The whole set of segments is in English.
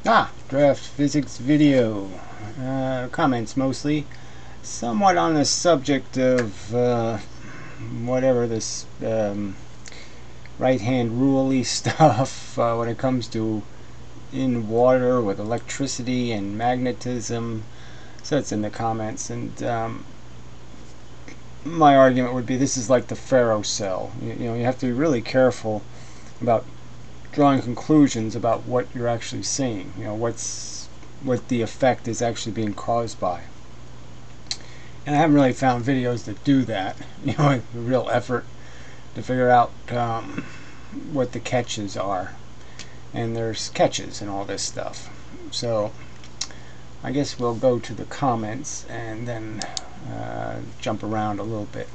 Draft physics video. Comments mostly. Somewhat on the subject of whatever this right-hand rule-y stuff when it comes to in water with electricity and magnetism. So it's in the comments, and my argument would be this is like the ferrocell. You have to be really careful about drawing conclusions about what you're actually seeing. What the effect is actually being caused by. And I haven't really found videos that do that. A real effort to figure out what the catches are. And there's catches in all this stuff. So I guess we'll go to the comments and then jump around a little bit,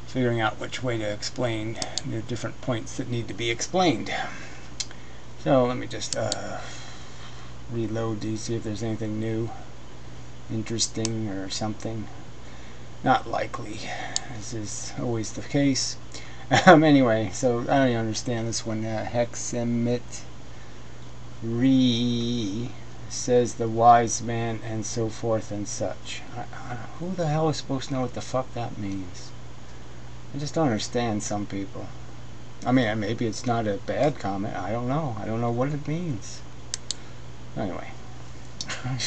figuring out which way to explain the different points that need to be explained. So let me just reload these, see if there's anything new, interesting, or something. Not likely, as is always the case. Anyway, so I don't even understand this one. Hexemit says the wise man and so forth and such. Who the hell is supposed to know what the fuck that means? I just don't understand some people. I mean, maybe it's not a bad comment. I don't know. I don't know what it means. Anyway. I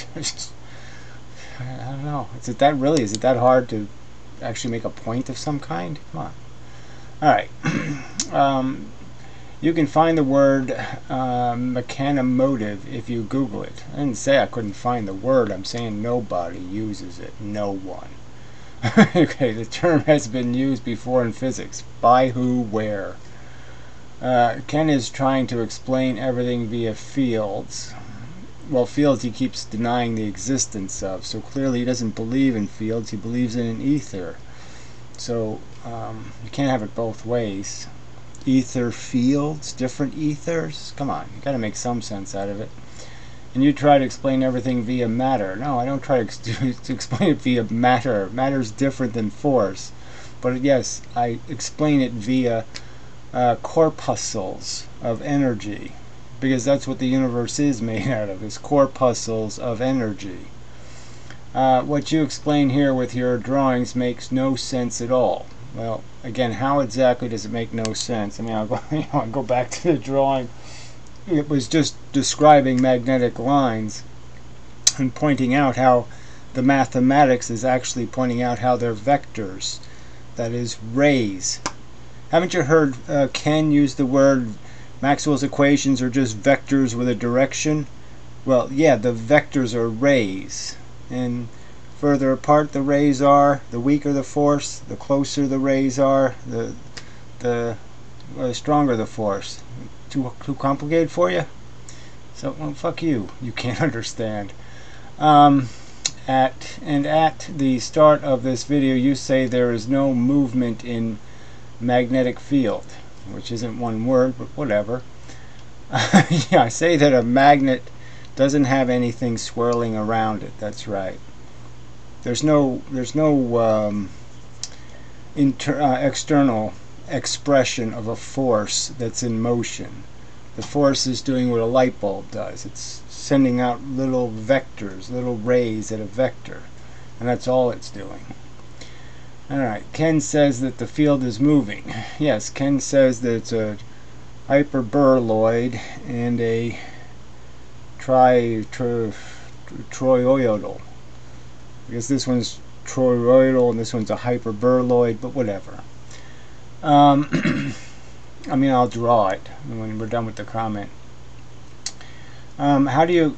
don't know. Is it that hard to actually make a point of some kind? Come on. Alright. You can find the word mechanomotive if you Google it. I didn't say I couldn't find the word. I'm saying nobody uses it. No one. Okay, the term has been used before in physics. By who, where? Ken is trying to explain everything via fields. Well, fields he keeps denying the existence of, so clearly he doesn't believe in fields, he believes in an ether. So you can't have it both ways. Ether fields, different ethers? Come on, you gotta make some sense out of it. And you try to explain everything via matter. No, I don't try to explain it via matter. Matter's different than force. But yes, I explain it via corpuscles of energy, because that's what the universe is made out of, is corpuscles of energy. What you explain here with your drawings makes no sense at all. Well, again, how exactly does it make no sense? I mean, I'll go back to the drawing. It was just describing magnetic lines and pointing out how the mathematics is actually pointing out how they're vectors, that is, rays. Haven't you heard Ken use the word Maxwell's equations are just vectors with a direction? Well, yeah, the vectors are rays. And further apart the rays are, the weaker the force, the closer the rays are, the stronger the force. Too complicated for you? So, well, fuck you. You can't understand. At the start of this video, you say there is no movement in magnetic field, which isn't one word, but whatever. Yeah, I say that a magnet doesn't have anything swirling around it. That's right. There's no external expression of a force that's in motion. The force is doing what a light bulb does. It's sending out little vectors, little rays at a vector, and that's all it's doing. Alright, Ken says that the field is moving. Yes, Ken says that it's a hyperboloid and a toroidal. Because this one's toroidal and this one's a hyperboloid, but whatever. I mean, I'll draw it when we're done with the comment. How do you,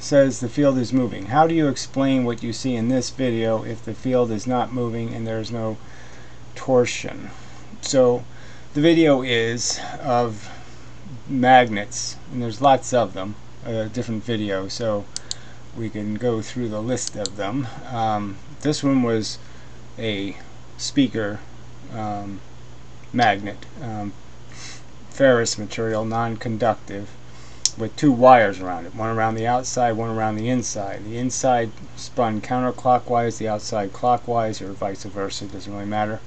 says the field is moving. How do you explain what you see in this video if the field is not moving and there's no torsion? So the video is of magnets, and there's lots of them, different videos, so we can go through the list of them. This one was a speaker magnet, ferrous material, non-conductive, with two wires around it, one around the outside, one around the inside. The inside spun counterclockwise, the outside clockwise, or vice versa, it doesn't really matter.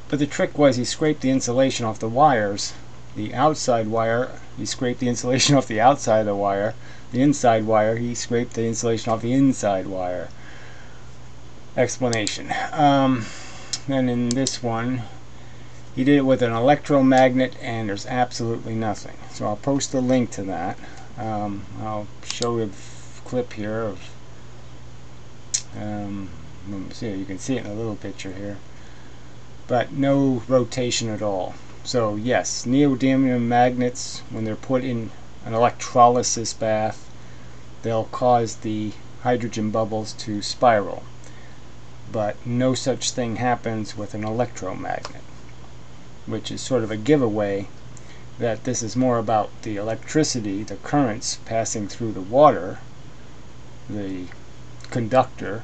But the trick was he scraped the insulation off the wires the outside wire, he scraped the insulation off the outside of the wire. The inside wire, he scraped the insulation off the inside wire. Explanation. Then in this one, he did it with an electromagnet, and there's absolutely nothing. So I'll post a link to that. I'll show you a clip here of, let me see, you can see it in a little picture here. But no rotation at all. So yes, neodymium magnets, when they're put in an electrolysis bath, they'll cause the hydrogen bubbles to spiral. But no such thing happens with an electromagnet, which is sort of a giveaway that this is more about the electricity, the currents passing through the water, the conductor,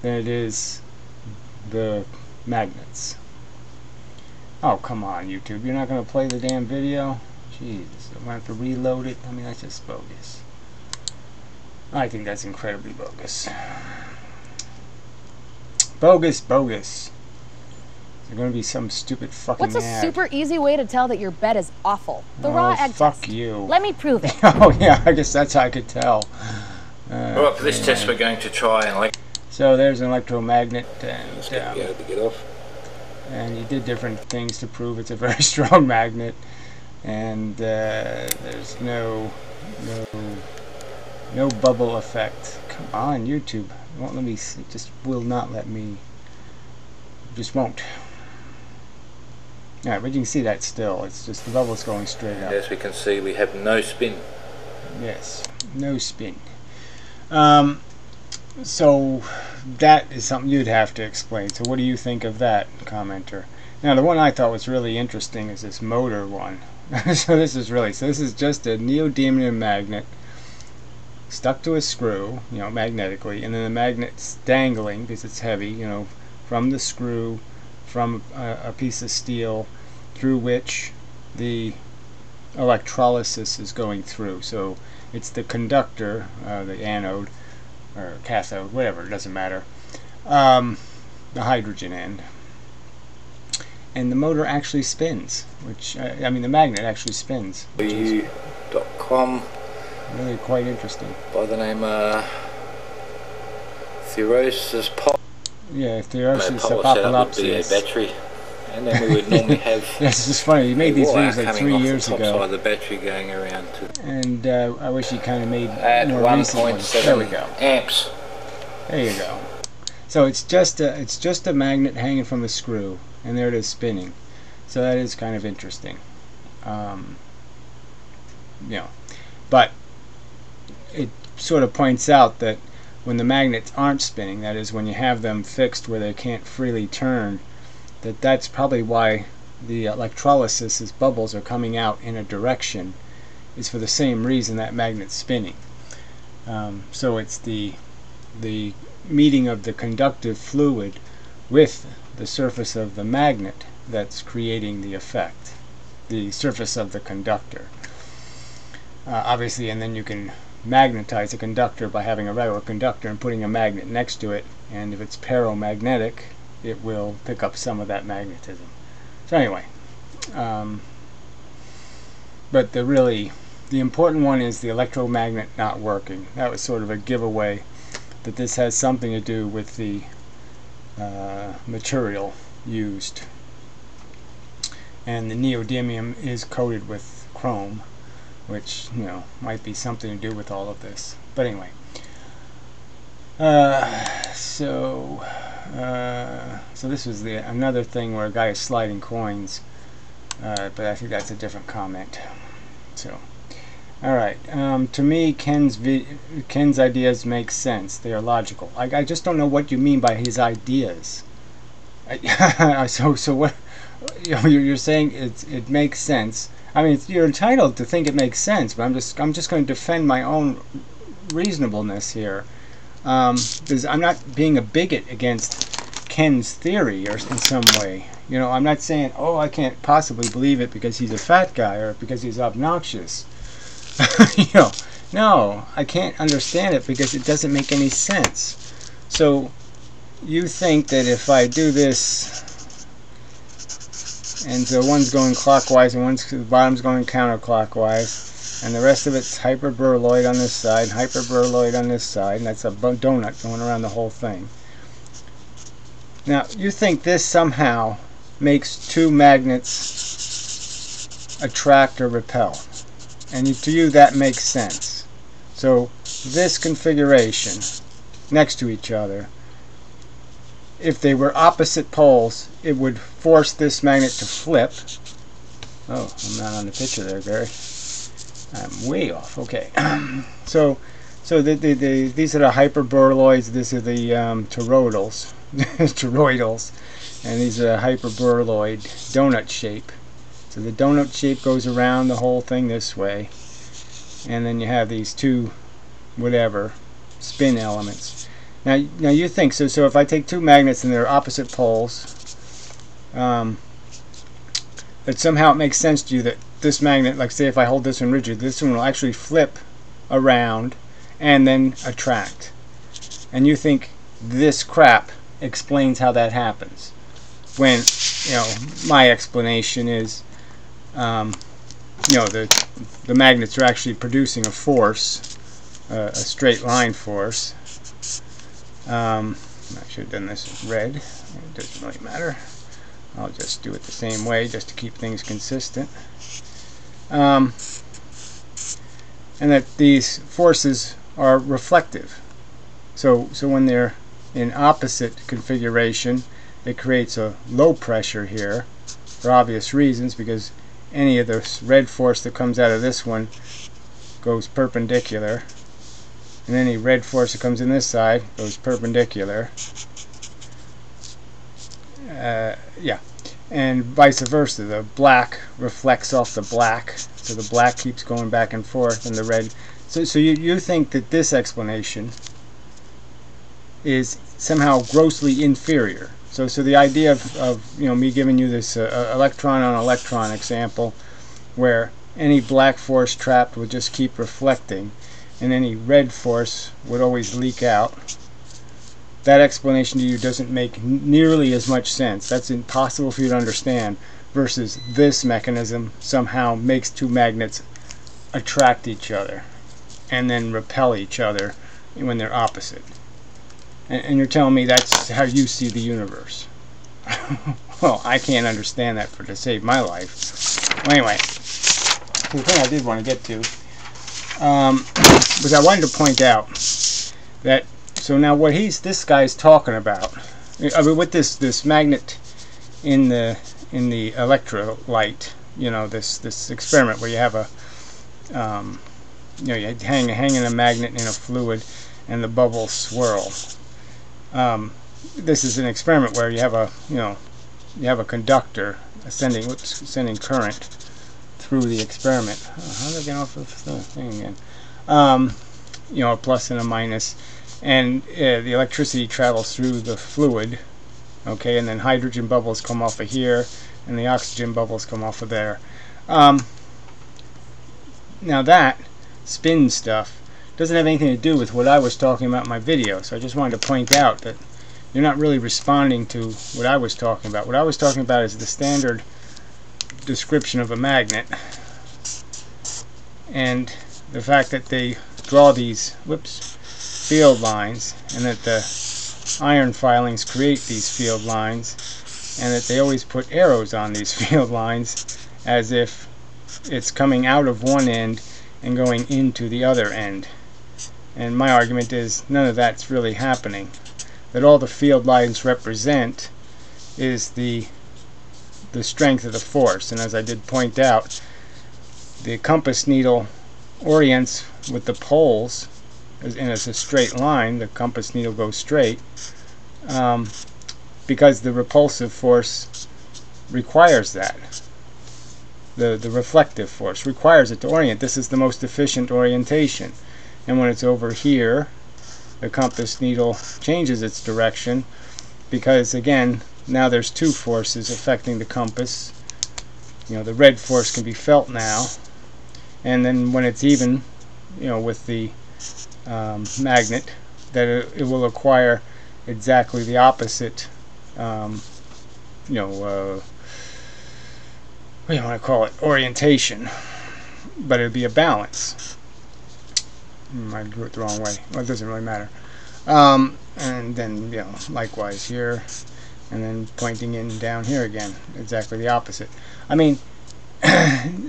than it is the magnets. Oh, come on, YouTube. You're not going to play the damn video? Jeez, I'm going to have to reload it. I mean, that's just bogus. I think that's incredibly bogus. Bogus, bogus. There's going to be some stupid fucking What's a ad. super easy way to tell that your bed is awful? The raw egg fuck test. you. Let me prove it. Oh, yeah, I guess that's how I could tell. Alright, for this test we're going to try and So there's an electromagnet, and to get off. and he did different things to prove it's a very strong magnet, and there's no bubble effect. Come on, YouTube, it won't let me. It just will not let me. Just won't. Alright, but you can see that still. It's just the bubble's going straight up. As we can see, we have no spin. Yes, no spin. So that is something you'd have to explain. So what do you think of that, commenter? Now the one I thought was really interesting is this motor one. So this is just a neodymium magnet stuck to a screw, you know, magnetically, and then the magnet's dangling because it's heavy, you know, from the screw, from a piece of steel through which the electrolysis is going through. So it's the conductor, the anode or cathode, whatever, it doesn't matter, the hydrogen end, and the motor actually spins, which I mean the magnet actually spins, which is .com, really quite interesting. by the name Theosis Pop. Yeah, Theosis Setup would be a Papalopsis. battery, and then we would normally have Yes, it's just funny. He made these wire videos like coming 3 off years the top ago, side of the battery going around to and I wish he kind of made at more recent ones. There we 1.7 go. amps. There you go. So it's just a magnet hanging from the screw, and there it is spinning. So that is kind of interesting. You know, but it sort of points out that when the magnets aren't spinning, that is when you have them fixed where they can't freely turn, that's probably why the electrolysis bubbles are coming out in a direction, is for the same reason that magnet's spinning. So it's the meeting of the conductive fluid with the surface of the magnet that's creating the effect, the surface of the conductor. Obviously, and then you can magnetize a conductor by having a regular conductor and putting a magnet next to it, and if it's paramagnetic, it will pick up some of that magnetism. So anyway, but the important one is the electromagnet not working. That was sort of a giveaway that this has something to do with the material used, and the neodymium is coated with chrome, which, you know, might be something to do with all of this. But anyway, so this was another thing where a guy is sliding coins, but I think that's a different comment. So, all right. To me, Ken's ideas make sense. They are logical. I just don't know what you mean by his ideas. So what? You know, you're saying it makes sense. I mean, you're entitled to think it makes sense, but I'm just going to defend my own reasonableness here, because I'm not being a bigot against Ken's theory or in some way. You know, I'm not saying, oh, I can't possibly believe it because he's a fat guy or because he's obnoxious. You know, no, I can't understand it because it doesn't make any sense. So you think that if I do this And so one's going clockwise and the bottom's going counterclockwise, and the rest of it's hyperboloid on this side, hyperboloid on this side, and that's a donut going around the whole thing. Now, you think this somehow makes two magnets attract or repel, and to you that makes sense. So this configuration next to each other, if they were opposite poles, it would force this magnet to flip. Oh, I'm not on the picture there, Gary. I'm way off. Okay. so these are the hyperboloids. These are the toroidals, toroidals, and these are the hyperboloid donut shape. So the donut shape goes around the whole thing this way, and then you have these two, whatever, spin elements. Now you think so. So if I take two magnets and they're opposite poles, that somehow it makes sense to you that this magnet, like say if I hold this one rigid, this one will actually flip around and then attract. And you think this crap explains how that happens, when my explanation is the magnets are actually producing a force, a straight line force. I should have done this in red. It doesn't really matter. I'll just do it the same way just to keep things consistent. And that these forces are reflective. So when they're in opposite configuration, it creates a low pressure here for obvious reasons, because any of the red force that comes out of this one goes perpendicular, and any red force that comes in this side goes perpendicular. Yeah, and vice versa. The black reflects off the black, so the black keeps going back and forth, and the red. So you think that this explanation is somehow grossly inferior. So the idea of me giving you this electron on electron example, where any black force trapped would just keep reflecting, and any red force would always leak out. That explanation to you doesn't make nearly as much sense. That's impossible for you to understand, versus this mechanism somehow makes two magnets attract each other and then repel each other when they're opposite. And you're telling me that's how you see the universe. Well, I can't understand that to save my life. Well, anyway, the thing I did want to get to was I wanted to point out that, so now what this guy's talking about, I mean, with this magnet in the electrolyte, this experiment where you have a you hanging a magnet in a fluid and the bubbles swirl. This is an experiment where you have a conductor sending current through the experiment. How did I get off of the thing again? A plus and a minus, and the electricity travels through the fluid, okay, and then hydrogen bubbles come off of here, and the oxygen bubbles come off of there. Now that spin stuff doesn't have anything to do with what I was talking about in my video, so I just wanted to point out that you're not really responding to what I was talking about. What I was talking about is the standard description of a magnet, and the fact that they draw these field lines, and that the iron filings create these field lines, and that they always put arrows on these field lines as if it's coming out of one end and going into the other end. And my argument is none of that's really happening. That all the field lines represent is the strength of the force. And as I did point out, the compass needle orients with the poles, and it's a straight line. The compass needle goes straight because the repulsive force requires that. The reflective force requires it to orient. This is the most efficient orientation. And when it's over here, the compass needle changes its direction, because again, now there's two forces affecting the compass. The red force can be felt now, and then when it's even, with the magnet, that it will acquire exactly the opposite what do you want to call it, orientation, but it would be a balance. I drew it the wrong way. Well, it doesn't really matter. And then, you know, likewise here, and then pointing in down here again, exactly the opposite. I mean,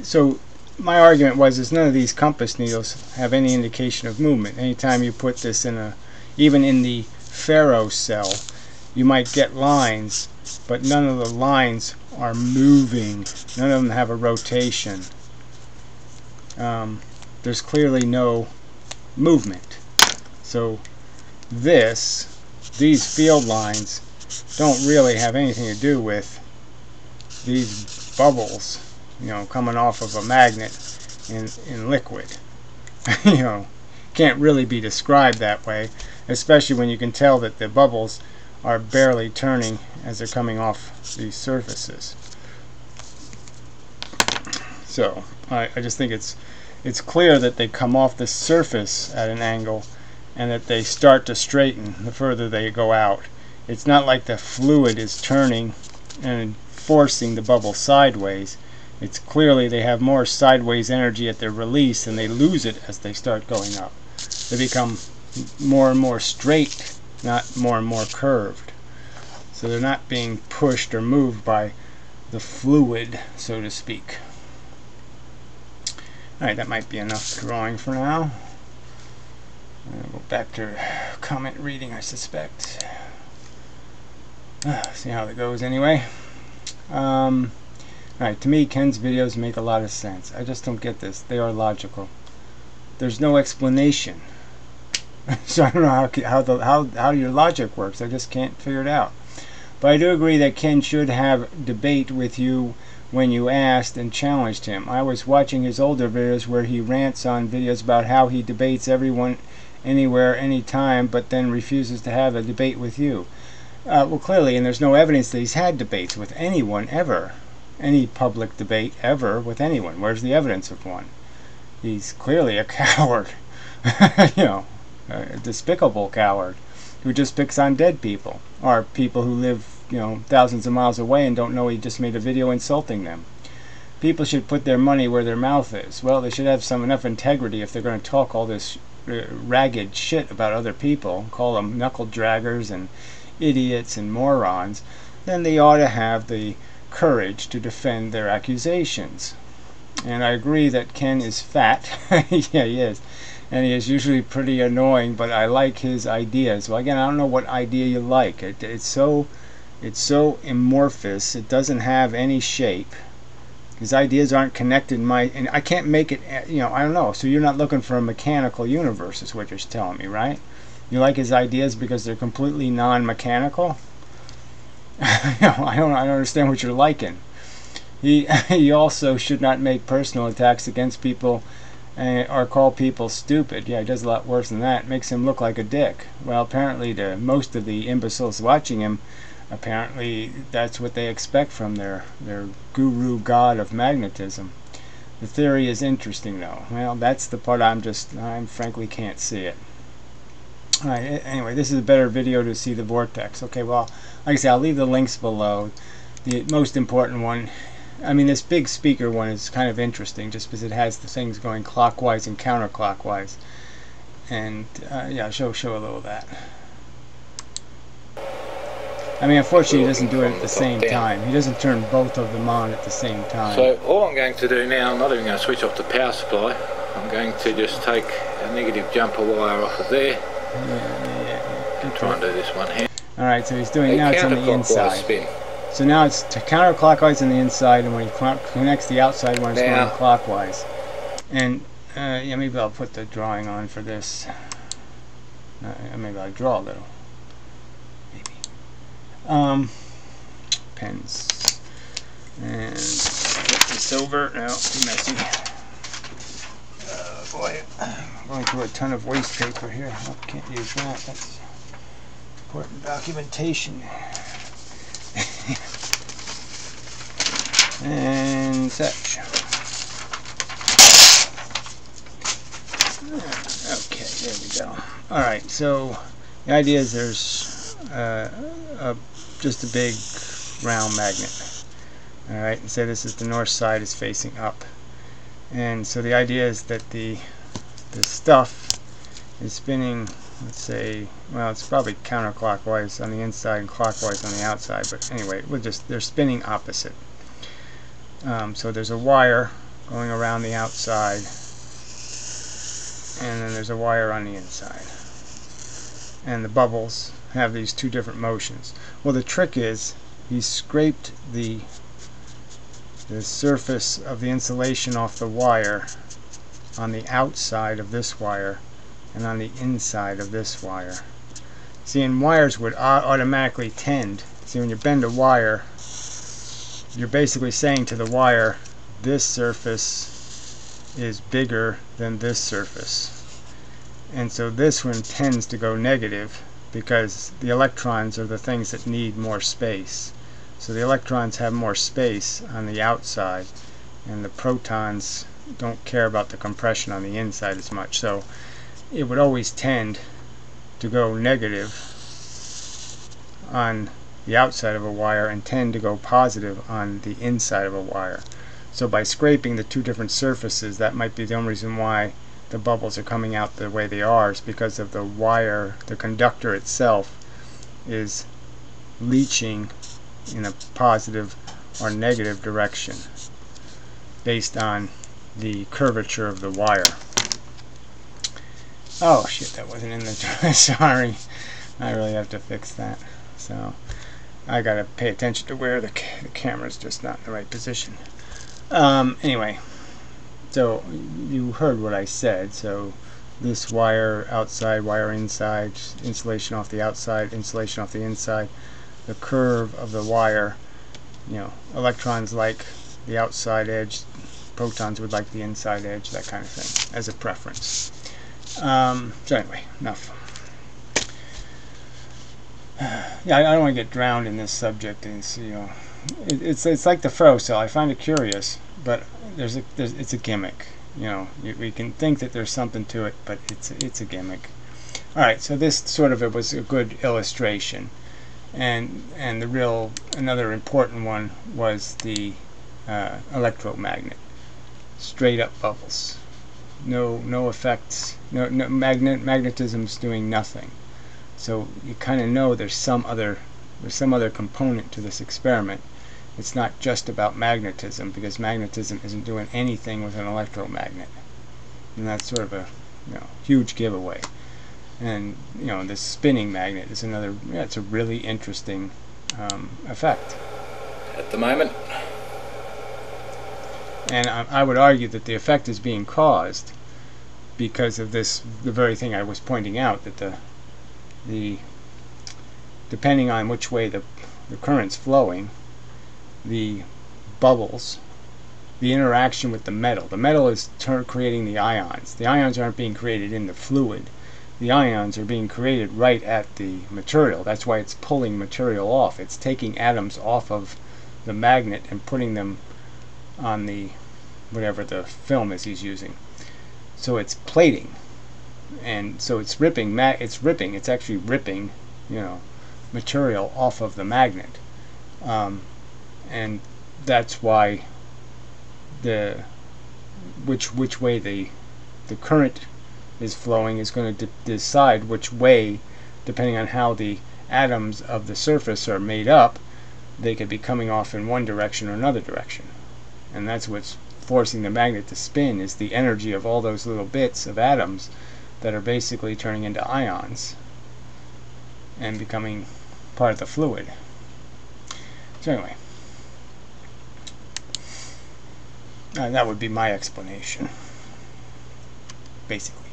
so my argument was is none of these compass needles have any indication of movement. Anytime you put this in a, even in the ferrocell, you might get lines, but none of the lines are moving. None of them have a rotation. There's clearly no movement. So these field lines don't really have anything to do with these bubbles, you know, coming off of a magnet in liquid. You know, can't really be described that way, especially when you can tell that the bubbles are barely turning as they're coming off these surfaces. So I just think it's clear that they come off the surface at an angle and that they start to straighten the further they go out. It's not like the fluid is turning and forcing the bubble sideways. It's clearly they have more sideways energy at their release and they lose it as they start going up. They become more and more straight, not more and more curved. So they're not being pushed or moved by the fluid, so to speak. Alright, that might be enough drawing for now. I'll go back to comment reading, I suspect. See how that goes anyway. Alright, to me, Ken's videos make a lot of sense. I just don't get this. They are logical. There's no explanation. So I don't know how your logic works. I just can't figure it out. But I do agree that Ken should have debate with you when you asked and challenged him. I was watching his older videos where he rants on videos about how he debates everyone, anywhere, anytime, but then refuses to have a debate with you. Well, clearly, and there's no evidence that he's had debates with anyone ever. Any public debate ever with anyone. Where's the evidence of one? He's clearly a coward. You know, a despicable coward who just picks on dead people, or people who live, you know, thousands of miles away and don't know he just made a video insulting them. People should put their money where their mouth is. Well, they should have enough integrity if they're going to talk all this ragged shit about other people, call them knuckle draggers and idiots and morons. Then they ought to have the courage to defend their accusations. And I agree that Ken is fat. Yeah, he is. And he is usually pretty annoying, but I like his ideas. Well, again, I don't know what idea you like. It's so amorphous. It doesn't have any shape. His ideas aren't connected and I can't make it, you know, I don't know. So you're not looking for a mechanical universe is what you're telling me, right? You like his ideas because they're completely non-mechanical? You know, I don't understand what you're liking. He also should not make personal attacks against people or call people stupid. Yeah, he does a lot worse than that. It makes him look like a dick. Well, apparently to most of the imbeciles watching him, apparently that's what they expect from their guru god of magnetism. The theory is interesting though. Well, that's the part I frankly can't see it. Alright, anyway, this is a better video to see the vortex. Okay, well, like I said, I'll leave the links below. The most important one, I mean, this big speaker one is kind of interesting just because it has the things going clockwise and counterclockwise. And, yeah, show a little of that. I mean, unfortunately, he doesn't do it at the same time. He doesn't turn both of them on at the same time. So all I'm going to do now, I'm not even going to switch off the power supply. I'm going to just take a negative jumper wire off of there. Yeah. Try and do this one here. Alright, so he's doing, now it's on the inside. Spin. So now it's counterclockwise on the inside, and when he connects the outside one, it's going clockwise. And, yeah, maybe I'll put the drawing on for this. Maybe I'll draw a little. Pens. And flip this over. No, too messy. Boy, I'm going through a ton of waste paper here. I can't use that. That's important documentation. And such. Okay, there we go. Alright, so the idea is there's just a big round magnet. Alright, and say this is the north side is facing up. And so the idea is that the stuff is spinning, let's say, well, it's probably counterclockwise on the inside and clockwise on the outside, but anyway, they're spinning opposite. So there's a wire going around the outside, and then there's a wire on the inside. And the bubbles have these two different motions. Well, the trick is he scraped the surface of the insulation off the wire on the outside of this wire and on the inside of this wire. See, and wires would automatically tend. See, when you bend a wire, you're basically saying to the wire, this surface is bigger than this surface. And so this one tends to go negative because the electrons are the things that need more space. So the electrons have more space on the outside, and the protons don't care about the compression on the inside as much. So it would always tend to go negative on the outside of a wire and tend to go positive on the inside of a wire. So by scraping the two different surfaces, that might be the only reason why the bubbles are coming out the way they are, is because of the wire, the conductor itself is leaching in a positive or negative direction based on the curvature of the wire. Oh shit, that wasn't in the sorry, I really have to fix that. So I gotta pay attention to where the camera's just not in the right position. Anyway, so you heard what I said. So this wire outside, wire inside, insulation off the outside, insulation off the inside. The curve of the wire, you know, electrons like the outside edge, protons would like the inside edge, that kind of thing, as a preference. So anyway, enough. Yeah, I don't want to get drowned in this subject. And you know, it's like the Fro cell. I find it curious, but it's a gimmick. You know, we can think that there's something to it, but it's a gimmick. All right, so this sort of it was a good illustration. And another important one was the electromagnet. Straight up bubbles. No effects. No magnetism's doing nothing. So you kind of know there's some other component to this experiment. It's not just about magnetism, because magnetism isn't doing anything with an electromagnet. And that's sort of a huge giveaway. And this spinning magnet is another. Yeah, it's a really interesting effect. At the moment. And I would argue that the effect is being caused because of the very thing I was pointing out, that the depending on which way the current's flowing, the bubbles, the interaction with the metal is creating the ions. The ions aren't being created in the fluid. The ions are being created right at the material. That's why it's pulling material off. It's taking atoms off of the magnet and putting them on the whatever the film is he's using. So it's plating, and so it's ripping. It's actually ripping, material off of the magnet, and that's why which way the current is flowing is going to decide which way, depending on how the atoms of the surface are made up. They could be coming off in one direction or another direction, and that's what's forcing the magnet to spin, is the energy of all those little bits of atoms that are basically turning into ions and becoming part of the fluid. So anyway, that would be my explanation, basically.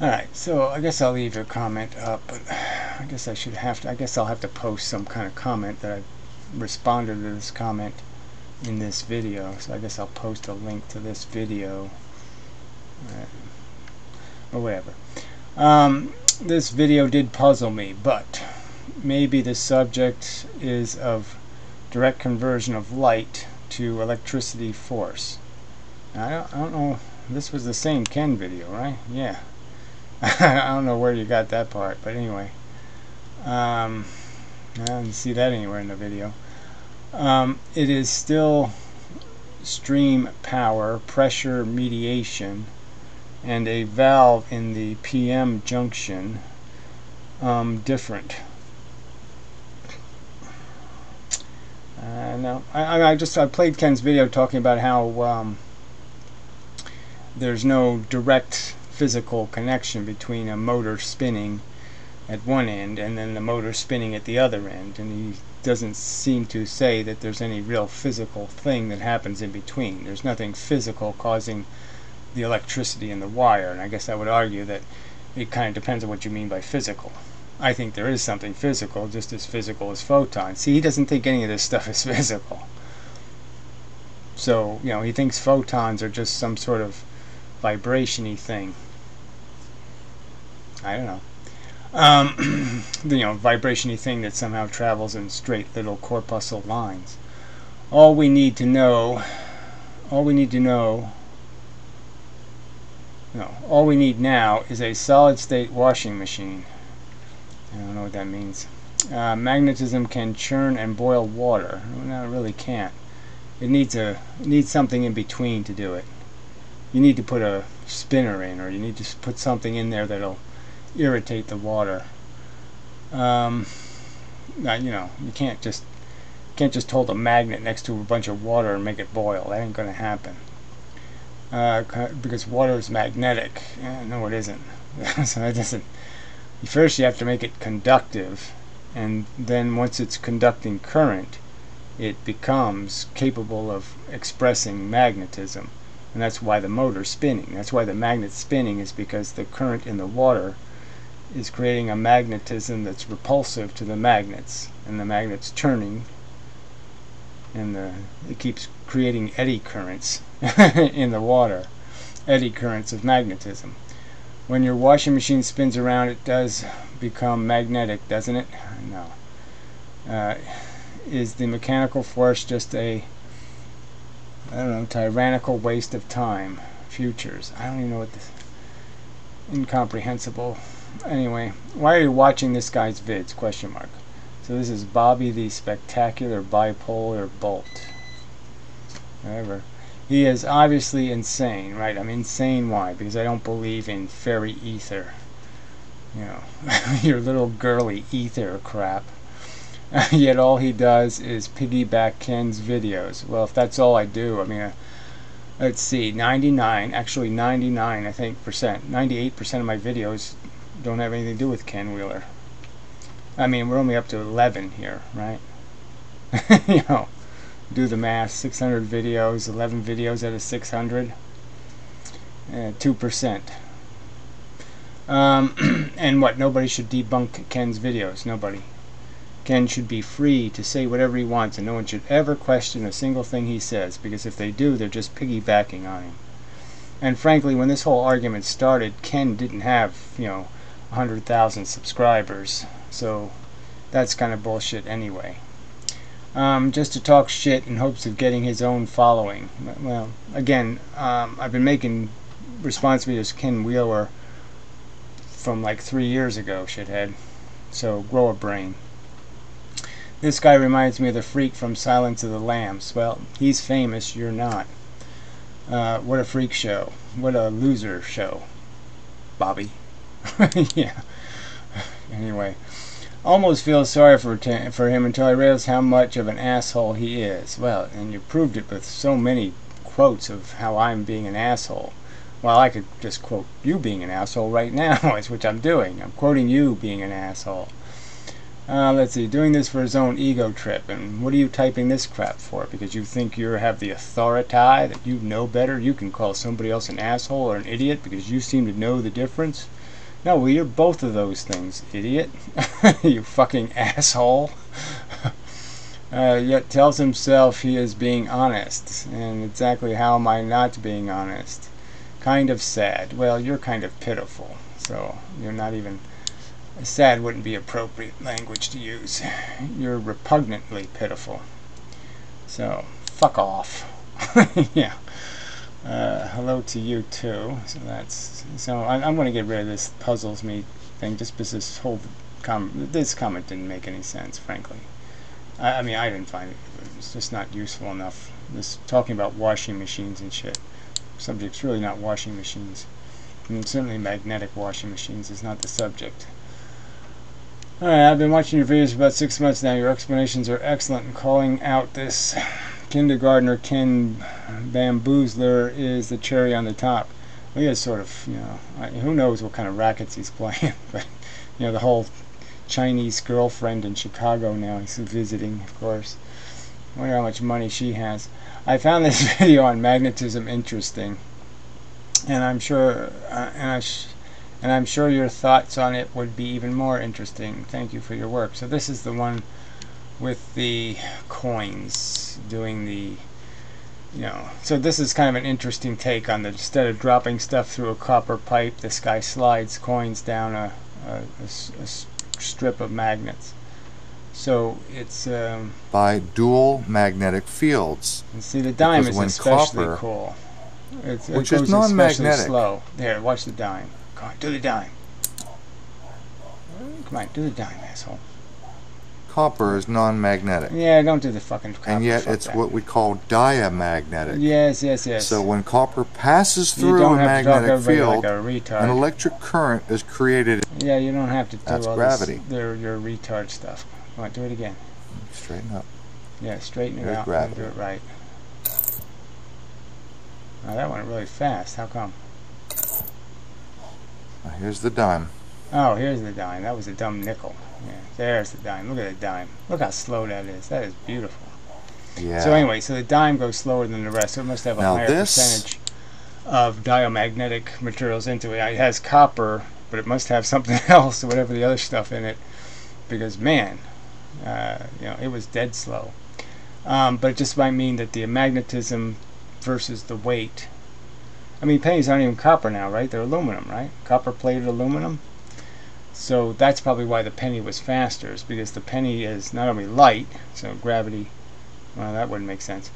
Alright, so I guess I'll leave a comment up, but I guess I'll have to post some kind of comment that I responded to this comment in this video. So I guess I'll post a link to this video, or whatever. This video did puzzle me, but maybe the subject is of direct conversion of light to electricity force. I don't know. This was the same Ken video, right? Yeah. I don't know where you got that part, but anyway. I didn't see that anywhere in the video. It is still stream power, pressure mediation, and a valve in the PM junction different. No, I played Ken's video talking about how there's no direct physical connection between a motor spinning at one end and then the motor spinning at the other end, and he doesn't seem to say that there's any real physical thing that happens in between. There's nothing physical causing the electricity in the wire, and I guess I would argue that it kind of depends on what you mean by physical. I think there is something physical, just as physical as photons. See, he doesn't think any of this stuff is physical. So, you know, he thinks photons are just some sort of vibration-y thing. I don't know. You know, vibration-y thing that somehow travels in straight little corpuscle lines. All we need now is a solid-state washing machine. I don't know what that means. Magnetism can churn and boil water. No, it really can't. It needs something in between to do it. You need to put a spinner in, or you need to put something in there that'll irritate the water. You know, you can't just hold a magnet next to a bunch of water and make it boil. That ain't gonna happen. Because water is magnetic. No, it isn't. So it doesn't. First, you have to make it conductive, and then once it's conducting current, it becomes capable of expressing magnetism, and that's why the motor's spinning. That's why the magnet's spinning, is because the current in the water is creating a magnetism that's repulsive to the magnets, and the magnet's turning, and it keeps creating eddy currents in the water, eddy currents of magnetism. When your washing machine spins around, it does become magnetic, doesn't it? No. Is the mechanical force just a, I don't know, tyrannical waste of time? Futures. I don't even know what this... Incomprehensible. Anyway, why are you watching this guy's vids? Question mark. So this is Bobby the Spectacular Bipolar Bolt. Whatever. He is obviously insane, right? I'm insane. Why? Because I don't believe in fairy ether. You know, your little girly ether crap. Yet all he does is piggyback Ken's videos. Well, if that's all I do, I mean, let's see, 99, I think, 98% of my videos don't have anything to do with Ken Wheeler. I mean, we're only up to 11 here, right? You know, do the math. 600 videos, 11 videos out of 600, 2%. And what? Nobody should debunk Ken's videos. Nobody. Ken should be free to say whatever he wants, and no one should ever question a single thing he says, because if they do, they're just piggybacking on him. And frankly, when this whole argument started, Ken didn't have, you know, 100,000 subscribers, so that's kind of bullshit anyway. Just to talk shit in hopes of getting his own following. Well, again, I've been making response videos to Ken Wheeler from like 3 years ago, shithead. So grow a brain. This guy reminds me of the freak from Silence of the Lambs. Well, he's famous, you're not. What a freak show. What a loser show, Bobby. Yeah. Anyway, almost feel sorry for him until I realized how much of an asshole he is. Well, and you proved it with so many quotes of how I'm being an asshole. Well, I could just quote you being an asshole right now, which I'm doing. I'm quoting you being an asshole. Let's see, doing this for his own ego trip. And what are you typing this crap for? Because you think you have the authority, that you know better? You can call somebody else an asshole or an idiot because you seem to know the difference? No, well, you're both of those things, idiot. You fucking asshole. Yet tells himself he is being honest. And exactly how am I not being honest? Kind of sad. Well, you're kind of pitiful. So you're not even... Sad wouldn't be appropriate language to use. You're repugnantly pitiful. So, fuck off. Yeah. Hello to you too. So I'm going to get rid of this puzzles me thing just because this whole this comment didn't make any sense, frankly. I mean, I didn't find it it's just not useful enough. This talking about washing machines and shit. Subject's really not washing machines. And certainly magnetic washing machines is not the subject. Alright, I've been watching your videos for about 6 months now. Your explanations are excellent, and calling out this kindergartner Ken Bamboozler is the cherry on the top. Well, he is sort of, you know, who knows what kind of rackets he's playing, but, you know, the whole Chinese girlfriend in Chicago now he's visiting, of course. I wonder how much money she has. I found this video on magnetism interesting, and I'm sure, I'm sure your thoughts on it would be even more interesting. Thank you for your work. So this is the one with the coins doing the, you know, so this is kind of an interesting take on the, instead of dropping stuff through a copper pipe, this guy slides coins down a strip of magnets. So it's by dual magnetic fields. And see, the dime is especially copper, cool. It which goes is non-magnetic. especially slow. There, watch the dime. Come on, do the dime. Come on, do the dime, asshole. Copper is non-magnetic. Yeah, don't do the fucking copper. And yet it's what we call diamagnetic. Yes, yes, yes. So when copper passes through a magnetic field, like an electric current is created. Yeah, you don't have to do That's all gravity. This, your retard stuff. Come on, do it again. Straighten up. Yeah, straighten it There's out gravity. and do it right. Oh, that went really fast. How come? Now here's the dime. Oh, here's the dime. That was a dumb nickel. Yeah, there's the dime. Look at the dime. Look how slow that is. That is beautiful. Yeah. So anyway, so the dime goes slower than the rest. So it must have a higher percentage of diamagnetic materials into it. It has copper, but it must have something else or whatever the other stuff in it. Because man, you know, it was dead slow. But it just might mean that the magnetism versus the weight. I mean, pennies aren't even copper now, right? They're aluminum, right? Copper-plated aluminum. So that's probably why the penny was faster, is because the penny is not only light, so gravity, well, that wouldn't make sense,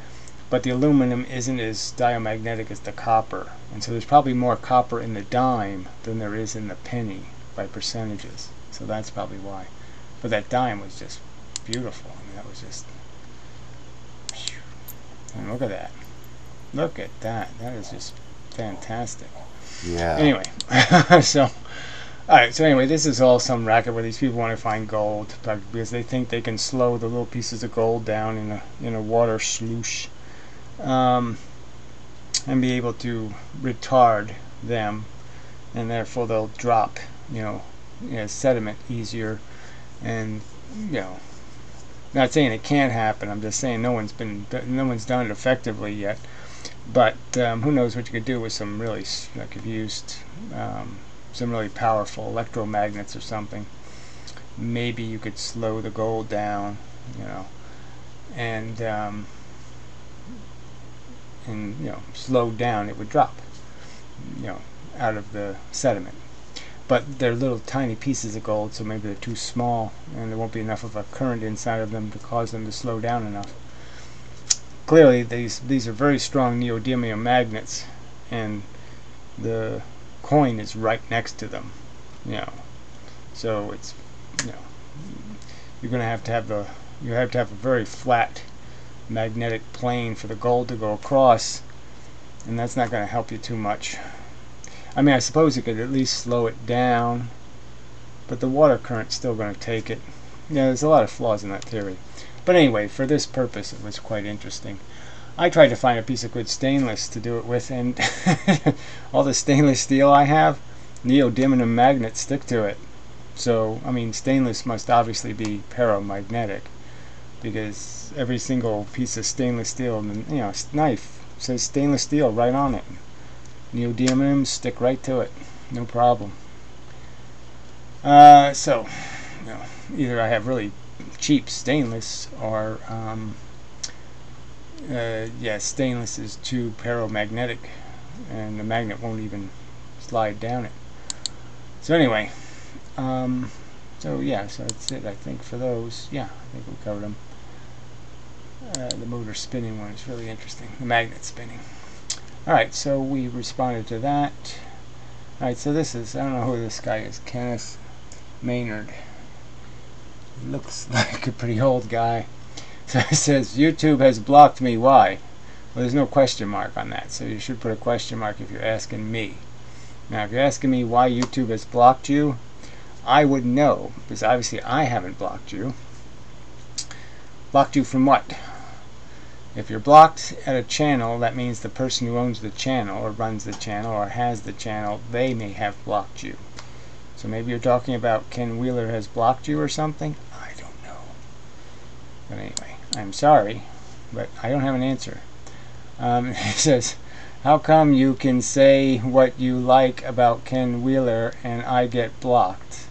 but the aluminum isn't as diamagnetic as the copper. And so there's probably more copper in the dime than there is in the penny by percentages. So that's probably why. But that dime was just beautiful. I mean, that was just... And look at that. Look at that. That is just fantastic. Yeah. Anyway, so... Alright, so anyway, this is all some racket where these people want to find gold because they think they can slow the little pieces of gold down in a water sluice and be able to retard them, and therefore they'll drop, you know, sediment easier. And you know, not saying it can't happen. I'm just saying no one's done it effectively yet. But who knows what you could do with some really, like if you used some really powerful electromagnets or something. Maybe you could slow the gold down, you know, and you know, slowed down, it would drop, you know, out of the sediment. But they're little tiny pieces of gold, so maybe they're too small, and there won't be enough of a current inside of them to cause them to slow down enough. Clearly, these are very strong neodymium magnets, and the coin is right next to them, you know. So it's, you know, you're going to have a very flat magnetic plane for the gold to go across, and that's not going to help you too much. I mean, I suppose you could at least slow it down, but the water current's still going to take it. Yeah, there's a lot of flaws in that theory. But anyway, for this purpose, it was quite interesting. I tried to find a piece of good stainless to do it with, and all the stainless steel I have, neodymium magnets stick to it. So, I mean, stainless must obviously be paramagnetic, because every single piece of stainless steel, you know, knife says stainless steel right on it. Neodymium stick right to it, no problem. So, you know, either I have really cheap stainless, or yeah, stainless is too paramagnetic, and the magnet won't even slide down it. So anyway, so yeah, so that's it, I think, for those. Yeah, I think we covered them. The motor spinning one is really interesting. The magnet spinning. Alright, so we responded to that. Alright, so this is, I don't know who this guy is, Kenneth Maynard. He looks like a pretty old guy. So it says, YouTube has blocked me. Why? Well, there's no question mark on that, so you should put a question mark if you're asking me. Now, if you're asking me why YouTube has blocked you, I would know, because obviously I haven't blocked you. Blocked you from what? If you're blocked at a channel, that means the person who owns the channel, or runs the channel, or has the channel, they may have blocked you. So maybe you're talking about Ken Wheeler has blocked you or something? I don't know. But anyway, I'm sorry, but I don't have an answer. It says, how come you can say what you like about Ken Wheeler and I get blocked?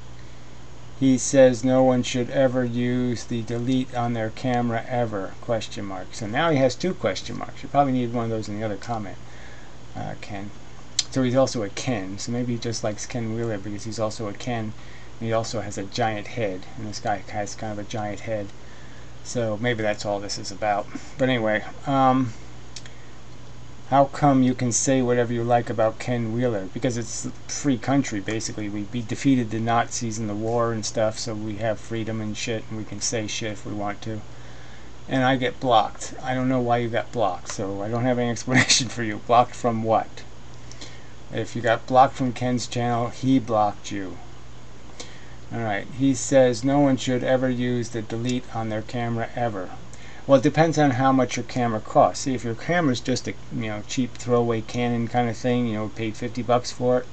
He says no one should ever use the delete on their camera ever, question mark. So now he has 2 question marks. You probably need one of those in the other comment, Ken. So he's also a Ken, so maybe he just likes Ken Wheeler because he's also a Ken, and he also has a giant head, and this guy has kind of a giant head. So maybe that's all this is about. But anyway, how come you can say whatever you like about Ken Wheeler? Because it's a free country, basically. We defeated the Nazis in the war and stuff, so we have freedom and shit, and we can say shit if we want to. And I get blocked. I don't know why you got blocked, so I don't have any explanation for you. Blocked from what? If you got blocked from Ken's channel, he blocked you. Alright, he says no one should ever use the delete on their camera ever. Well, it depends on how much your camera costs. See, if your camera's just a cheap throwaway Canon kind of thing, paid $50 for it,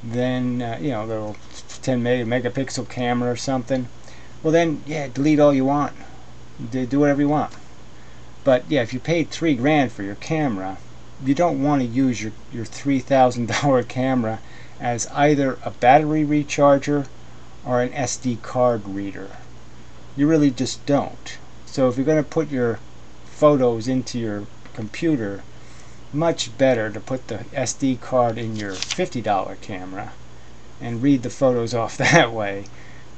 then the 10 megapixel camera or something, well then, yeah, delete all you want. Do whatever you want. But yeah, if you paid $3,000 for your camera, you don't want to use your $3,000 camera as either a battery recharger or an SD card reader. You really just don't. So if you're going to put your photos into your computer, much better to put the SD card in your $50 camera and read the photos off that way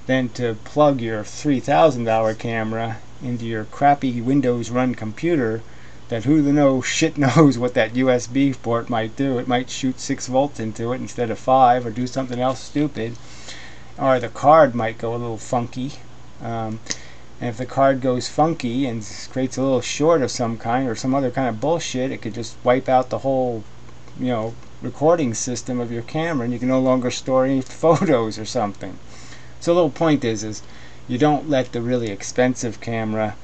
than to plug your $3,000 camera into your crappy Windows run computer that who the shit knows what that USB port might do. It might shoot 6 volts into it instead of 5, or do something else stupid, or the card might go a little funky. And if the card goes funky and creates a little short of some kind or some other kind of bullshit, it could just wipe out the whole recording system of your camera, and you can no longer store any photos or something. So the little point is you don't let the really expensive camera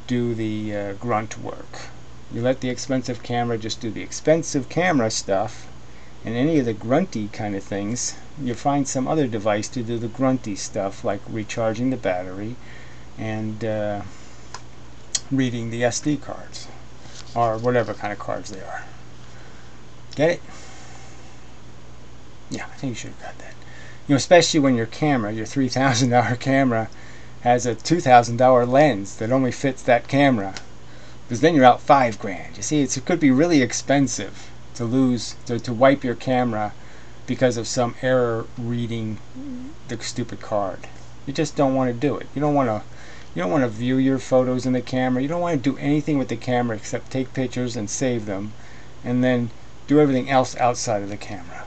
do the grunt work. You let the expensive camera just do the expensive camera stuff, and any of the grunty kind of things, you find some other device to do the grunty stuff, like recharging the battery and reading the SD cards, or whatever kind of cards they are. Get it? Yeah, I think you should have got that. Especially when your camera, your $3,000 camera, has a $2,000 lens that only fits that camera. Because then you're out $5,000. You see, it could be really expensive to wipe your camera because of some error reading the stupid card. You just don't want to do it. You don't want to view your photos in the camera. You don't want to do anything with the camera except take pictures and save them, and then do everything else outside of the camera.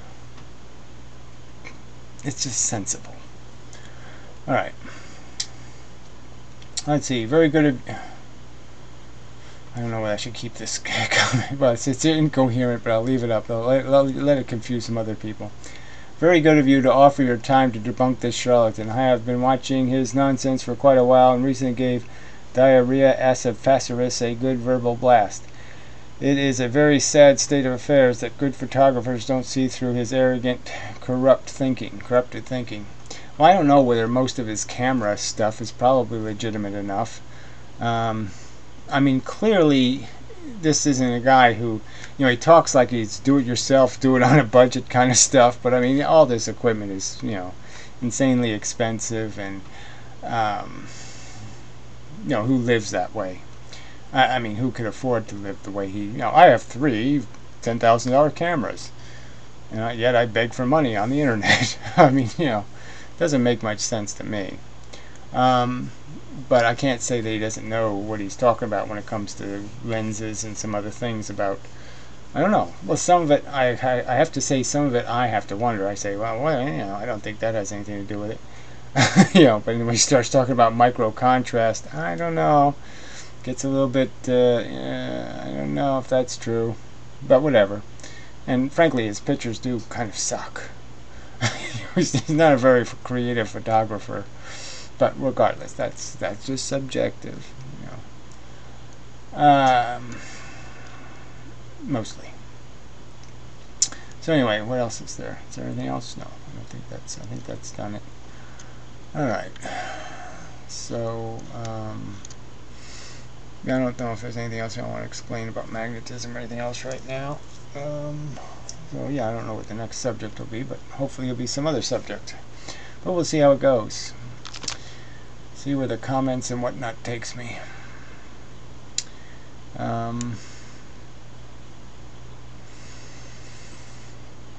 It's just sensible. Alright. Let's see. Very good. I don't know whether I should keep this comment. Well, it's incoherent, but I'll leave it up. I'll let it confuse some other people. Very good of you to offer your time to debunk this charlatan. I have been watching his nonsense for quite a while, and recently gave Diarrhea Acidophacirus a good verbal blast. It is a very sad state of affairs that good photographers don't see through his arrogant, corrupted thinking. Well, I don't know whether most of his camera stuff is probably legitimate enough. I mean, clearly, this isn't a guy who, he talks like he's do-it-yourself, do-it-on a budget kind of stuff, but I mean, all this equipment is, insanely expensive, and, who lives that way? I mean, who could afford to live the way he, I have 3 $10,000 cameras, yet I beg for money on the internet. I mean, it doesn't make much sense to me. But I can't say that he doesn't know what he's talking about when it comes to lenses and some other things about, I don't know. Well, some of it, I have to say, some of it I have to wonder. I say, well, I don't think that has anything to do with it. But when he starts talking about micro contrast, I don't know. Gets a little bit, I don't know if that's true, but whatever. And frankly, his pictures do kind of suck. He's not a very creative photographer, but regardless, that's just subjective, you know. Mostly. So anyway, what else is there? Is there anything else? No, I think that's done it. All right. So I don't know if there's anything else I want to explain about magnetism or anything else right now. So yeah, I don't know what the next subject will be, but hopefully it'll be some other subject. But we'll see how it goes. See where the comments and whatnot takes me.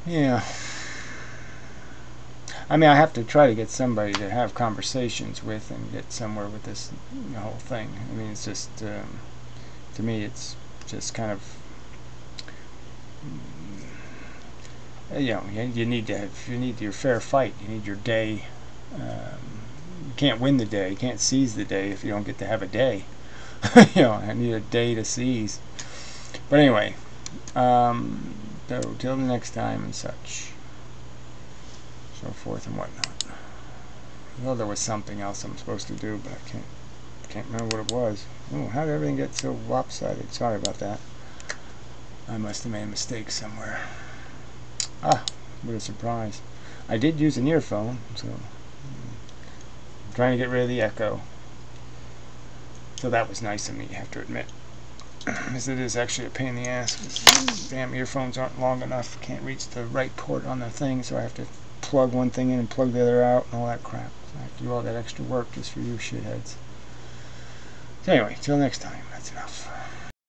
Yeah. I mean, I have to try to get somebody to have conversations with and get somewhere with this whole thing. I mean, it's just, to me, it's just kind of, you know, you need your fair fight. You need your day. You can't win the day. You can't seize the day if you don't get to have a day. You know, I need a day to seize. But anyway, so till the next time and such, so forth and whatnot. I know there was something else I'm supposed to do, but I can't remember what it was. Oh, how did everything get so lopsided? Sorry about that. I must have made a mistake somewhere. Ah, what a surprise. I did use an earphone, so I'm trying to get rid of the echo. So that was nice of me, I have to admit. Because it is actually a pain in the ass. Damn earphones aren't long enough. Can't reach the right port on the thing, so I have to plug one thing in and plug the other out and all that crap. So I have to do all that extra work just for you shitheads. So anyway, till next time. That's enough.